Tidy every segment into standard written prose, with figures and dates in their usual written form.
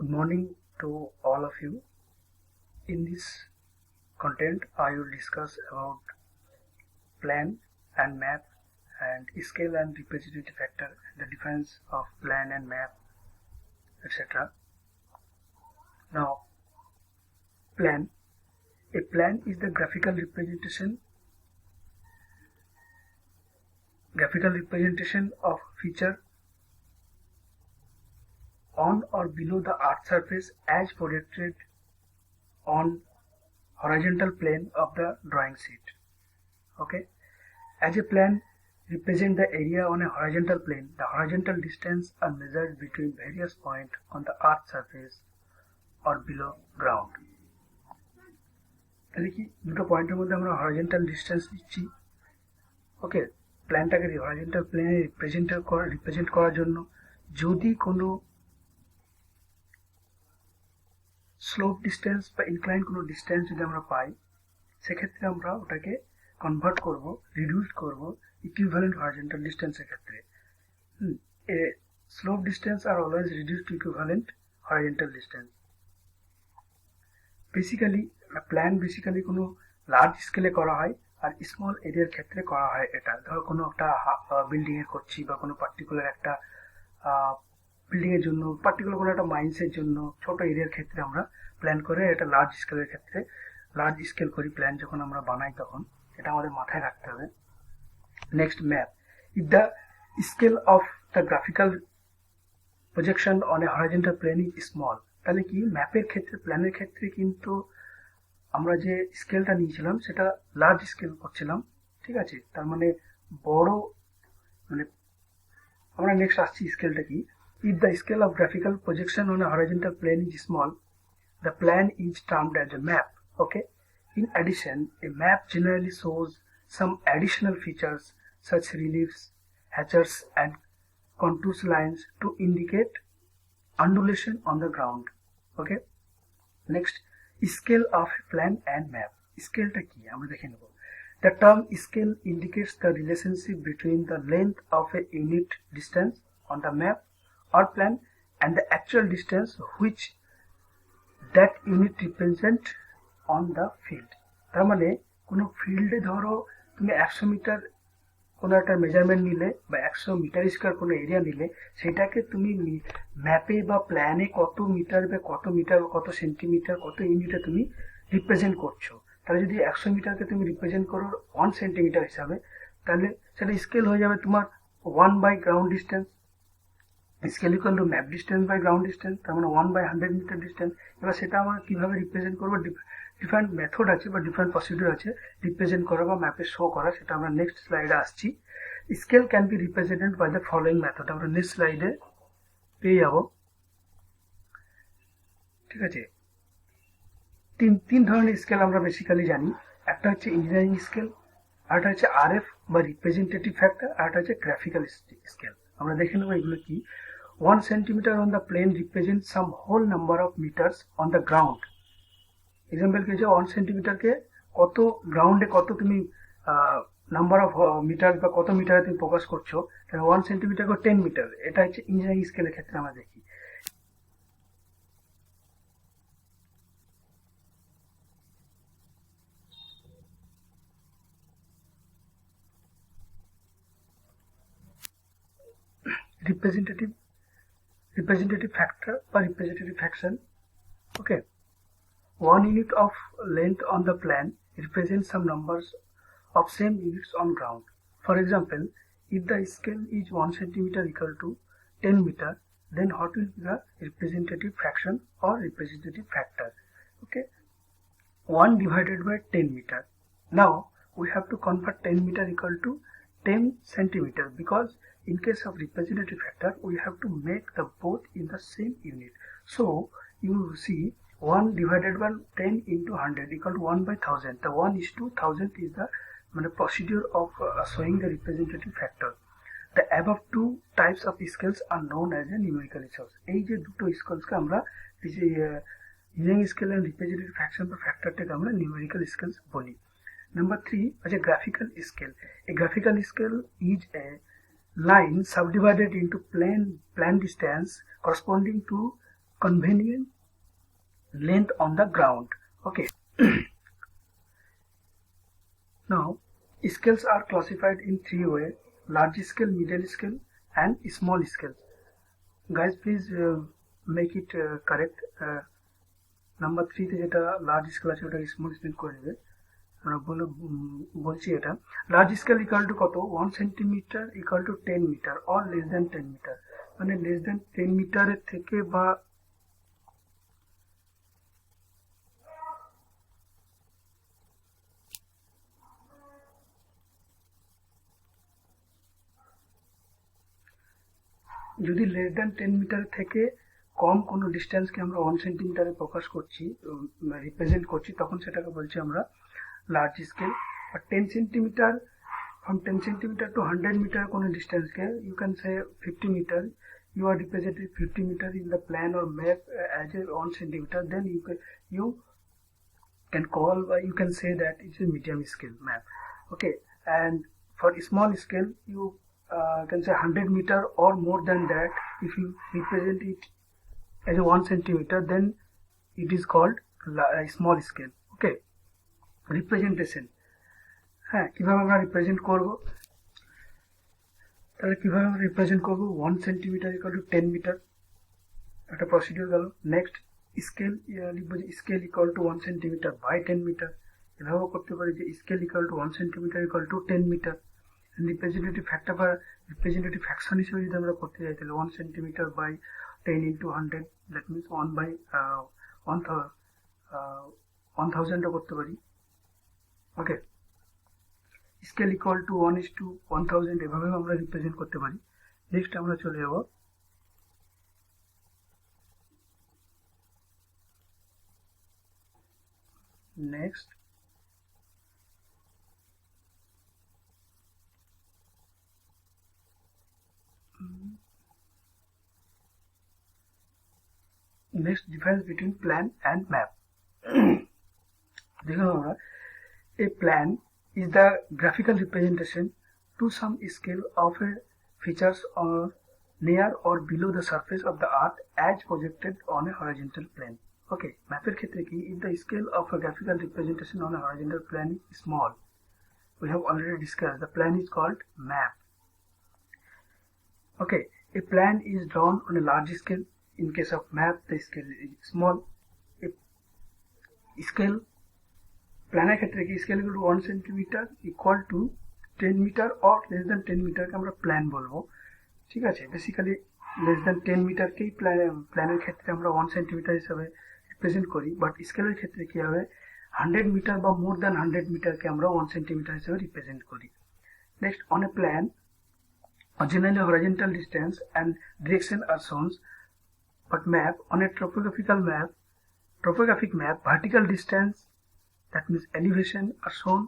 Good morning to all of you. In this content, I will discuss about plan and map and scale and representative factor, the difference of plan and map, etc. Now, plan. A plan is the graphical representation of feature on or below the earth surface as projected on horizontal plane of the drawing sheet. Okay, as a plan represent the area on a horizontal plane. The horizontal distance are measured between various points on the earth surface or below ground. তাহলে কি দুটো পয়েন্টের মধ্যে আমরা horizontal distance দিচ্ছি। ওকে, প্ল্যানটাকে horizontal প্লেনে represent করার জন্য যদি কোনো স্লোপ ডিস্টেন্স বা ইনক্লাইন কোনো ডিস্টেন্স যদি আমরা পাই, সেক্ষেত্রে আমরা ওটাকে কনভার্ট করব, রিডিউস করব ইকুইভ্যালেন্ট হরাইজন্টাল ডিস্টেন্সের ক্ষেত্রে। Slope distance are always reduce to equivalent horizontal distance. Basically plan কোনো লার্জ স্কেলে করা হয় আর স্মল এরিয়ার ক্ষেত্রে করা হয়। এটা ধরো কোনো একটা বিল্ডিং এর করছি বা কোনো পার্টিকুলার একটা বিল্ডিং এর জন্য, পার্টিকুলার কোনো একটা মাইন্সের জন্য ছোট এরিয়ার ক্ষেত্রে আমরা প্ল্যান করে, এটা লার্জ স্কেলের ক্ষেত্রে লার্জ স্কেল করি প্ল্যান যখন আমরা বানাই তখন। এটা আমাদের মাথায় রাখতে হবে। Next, map. If the scale of the graphical projection on a horizontal plane is small, তাহলে কি ম্যাপের ক্ষেত্রে, প্ল্যানের ক্ষেত্রে কিন্তু আমরা যে স্কেলটা নিয়েছিলাম সেটা লার্জ স্কেল করছিলাম, ঠিক আছে। তার মানে বড়, মানে আমরা নেক্সট আসছি স্কেলটা কি। If the scale of graphical projection on a horizontal plane is small, the plan is termed as a map. Okay, in addition, a map generally shows some additional features such reliefs, hatches and contour lines to indicate undulation on the ground. Okay, next, scale of plan and map. Scale ta ki amra dekhe neব। The term scale indicates the relationship between the length of a unit distance on the map or plan and the actual distance which that unit represent on the field. তার মানে কোনো ফিল্ডে ধরো তুমি 100 metre কোনো একটা measurement নিলে বা 100 মিটার স্কয়ার কোনো এরিয়া নিলে, সেটাকে তুমি ম্যাপে বা প্ল্যানে কত মিটার বা কত সেন্টিমিটার কত ইউনিটে তুমি রিপ্রেজেন্ট করছো। তাহলে যদি 100 মিটারকে তুমি রিপ্রেজেন্ট করো 1 সেন্টিমিটার হিসাবে, তাহলে সেটা স্কেল হয়ে যাবে তোমার 1 by ground distance. Scale equal to map distance by ground distance, তার মানে 1 বাই 100 মিটার ডিস্টেন্স। এবার সেটা আমরা কিভাবে রিপ্রেজেন্ট করবো, ডিফারেন্ট মেথড আছে বা ডিফারেন্ট প্রসিডিউর আছে রিপ্রেজেন্ট করা বা ম্যাপে শো করা, সেটা আমরা নেক্সট স্লাইডে আসছি। Scale can be represented by the following method, আমরা নেক্সট স্লাইডে পেয়ে যাব, ঠিক আছে। তিন ধরনের স্কেল আমরা বেসিক্যালি জানি। একটা হচ্ছে ইঞ্জিনিয়ারিং স্কেল, আরেকটা হচ্ছে আরএফ বা রিপ্রেজেন্টেটিভ ফ্যাক্টর, আরেকটা হচ্ছে গ্রাফিক্যাল স্কেল। আমরা দেখে নেবো এগুলো কি। 1 centimeter on the plane represents some whole number of meters on the ground. Example কি হচ্ছে, 1 সেন্টিমিটারকে কত গ্রাউন্ডে কত তুমি নাম্বার অফ মিটার বা কত মিটারে তুমি প্রকাশ করছো, তাহলে 1 সেন্টিমিটারকে 10 মিটার। এটা হচ্ছে ইঞ্জিনিয়ারিং স্কেলের ক্ষেত্রে আমরা দেখি। representative factor or representative fraction. Okay, 1 unit of length on the plan represents some numbers of same units on ground. For example, if the scale is 1 centimeter equal to 10 meter, then what will be the representative fraction or representative factor? Okay, 1 divided by 10 meter. Now we have to convert 10 meter equal to 10 centimeter, because in case of representative factor we have to make the both in the same unit. So you see 1 divided by 10 into 100 equal to 1 by 1000. The 1 is to 1000 is the procedure of showing the representative factor. The above two types of scales are known as a numerical scales. এই যে দুটো scales কে আমরা engineering scale and representative fraction বা ফ্যাক্টরটাকে আমরা numerical scales বলি। Number 3 is a graphical scale. A graphical scale is a line subdivided into plan distance corresponding to convenient length on the ground. Okay. Now scales are classified in three ways: large scale, middle scale and small scale. Guys, please make it correct. Number 3 তে যেটা large scale আছে ওটা small scale করে নেবে। আমরা বলছি এটা large scale equal to কত, 1 centimetre equal to 10 metre or less than 10 metre, মানে লেস দেন 10 মিটারের থেকে বা যদি লেস দেন 10 মিটার থেকে কম কোনো ডিস্টেন্সকে আমরা 1 সেন্টিমিটারে প্রকাশ করছি, রিপ্রেজেন্ট করছি, তখন সেটাকে বলছি আমরা লার্জ স্কেল। আর 10 centimetre, from 10 centimeter to 100 meter কোনো ডিস্টেন্সকে you can say 50 meter, you are representing 50 meter in the plan or map as a 1 centimeter, then you can call, you can say that it's a medium scale map. Okay, and for small scale you can say 100 meter or more than that. If you represent it as a 1 centimeter, then it is called small scale. Okay, representation. হ্যাঁ, কিভাবে আমরা represent করব, তাহলে কিভাবে আমরা represent করব, 1 centimetre equal to 10 metre, একটা procedure গেল। নেক্সট স্কেল লিখবো যে scale equal to 1 centimetre by 10 metre, এভাবেও করতে পারি যে scale equal to 1 centimetre equal to 10 metre. Representative factor বা রিপ্রেজেন্টেটিভ ফ্যাকশন হিসেবে যদি আমরা করতে যাই তাহলে 1 centimetre by 10 into 100, that means 1 by 1000ও করতে পারি। ওকে, স্কেল ইকুয়াল টু 1:1000 এভাবে আমরা রিপ্রেজেন্ট করতে পারি। নেক্সট আমরা চলে যাব next difference between plan and map. দেখুন আমরা a plan is the graphical representation to some scale of a features or near or below the surface of the earth as projected on a horizontal plane. Okay, mapper ক্ষেত্রে কি, if the scale of a graphical representation on a horizontal plane is small, we have already discussed, the plan is called map. Okay, a plan is drawn on a large scale. In case of map, the scale is small. A scale প্ল্যানের ক্ষেত্রে কি scale equal to 1 centimetre equal to 10 metre or less than 10 মিটারকে আমরা plan বলবো। ঠিক আছে, basically less than 10 মিটারকেই প্ল্যানের ক্ষেত্রে আমরা 1 সেন্টিমিটার হিসাবে রিপ্রেজেন্ট করি, বাট স্কেলের ক্ষেত্রে কি হবে, 100 মিটার বা মোর দ্যান 100 মিটারকে আমরা 1 সেন্টিমিটার হিসাবে রিপ্রেজেন্ট করি। Next, on a plan generally horizontal distance and direction are shown, but map, on a topographic map, vertical distance, that means elevation, are shown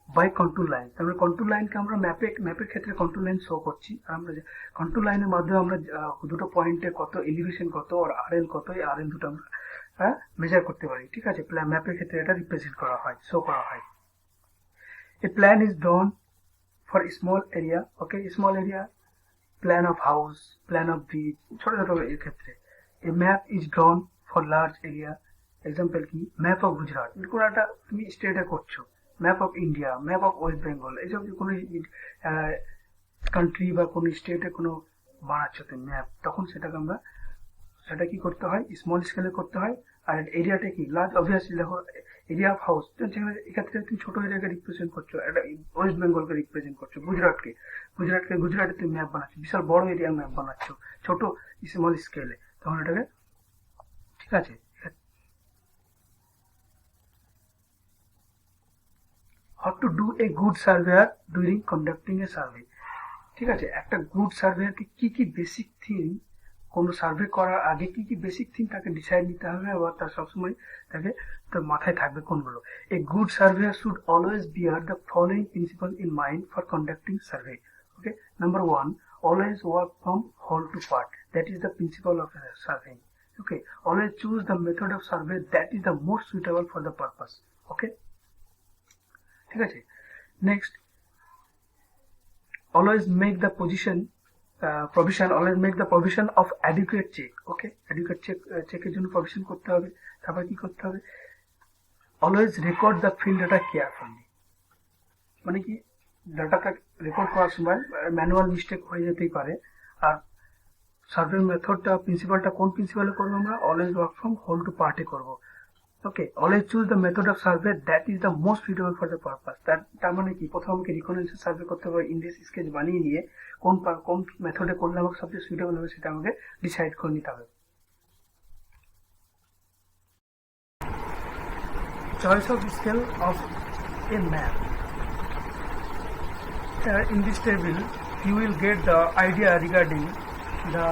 by contour line। তাহলে control লাইনকে আমরা ম্যাপের ক্ষেত্রে control line show করছি, আর আমরা control লাইনের মাধ্যমে আমরা দুটো পয়েন্টে কত এলিভেশন কত আর আরএল কত, এই আরএল দুটো আমরা মেজার করতে পারি। ঠিক আছে, ম্যাপের ক্ষেত্রে এটা রিপ্রেজেন্ট করা হয়, শো করা হয়। A plan is drawn for small area. Okay, small area, plan of house, plan of bridge, ছোট ছোট এর ক্ষেত্রে। A map is drawn for large area. Example কি, ম্যাপ অফ গুজরাট, কোনো একটা তুমি স্টেটে করছো, map of India, map of West Bengal, এইসব কোনো কান্ট্রি বা কোনো স্টেটে কোনো বানাচ্ছ তুমি ম্যাপ, তখন সেটাকে আমরা সেটা কি করতে হয়, স্মল স্কেলে করতে হয়। আর এরিয়াটা কি লার্জ, অবভিয়াসলি দেখো এরিয়া অফ হাউস, এক্ষেত্রে তুমি ছোট এরিয়াকে রিপ্রেজেন্ট করছো, একটা ওয়েস্ট বেঙ্গলকে রিপ্রেজেন্ট করছো, গুজরাটে তুমি ম্যাপ বানাচ্ছো, বিশাল বড় এরিয়ার ম্যাপ বানাচ্ছো ছোট স্মল স্কেলে, তখন এটাকে ঠিক আছে। How to do a good surveyor during conducting a survey। ঠিক আছে, একটা গুড সার্ভেয়ারকে কি কি বেসিক থিং, কোনো সার্ভে করার আগে কি কি বেসিক থিং তাকে ডিসাইড নিতে হবে, আবার তার সবসময় তাকে তার মাথায় থাকবে কোনগুলো। A good surveyor should always bear the following principal in mind for conducting survey. Okay, number 1, always work from whole to part, that is the principal of surveying. Okay, always choose the method of survey that is the most suitable for the purpose. Okay, ঠিক আছে। Next, always make the provision, always make the provision of adequate check. Okay, adequate চেকের জন্য provision করতে হবে। তারপর কি করতে হবে, always record the field data carefully, মানে কি ডাটাটা রেকর্ড করার সময় ম্যানুয়াল মিস্টেক হয়ে যেতেই পারে। আর সার্ভে মেথডটা প্রিন্সিপালটা কোন প্রিন্সিপালে করবো আমরা, always work from whole to পার্টে করবো। Okay, always choose the method of survey that is the most suitable for the purpose. তার মানে কি, প্রথমে আমাকে রিকগনাইজেশন সার্ভে করতে হবে, ইন্ডেক্স স্কেচ বানিয়ে নিয়ে কোন মেথডে করলে আমাকে সবচেয়ে সুইটেবল হবে সেটা আমাকে ডিসাইড করে নিতে হবে। Choice of scale of A map. In this table you will get the idea regarding the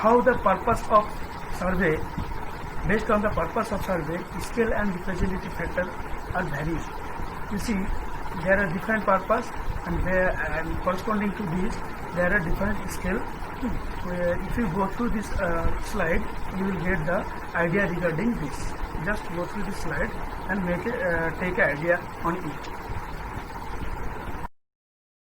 how the purpose of survey, based on the purpose of survey, scale and representative factor are varies. You see, there are different purpose and corresponding to this there are different scale. If you go through this slide you will get the idea regarding this. Just go through this slide and take an idea on it.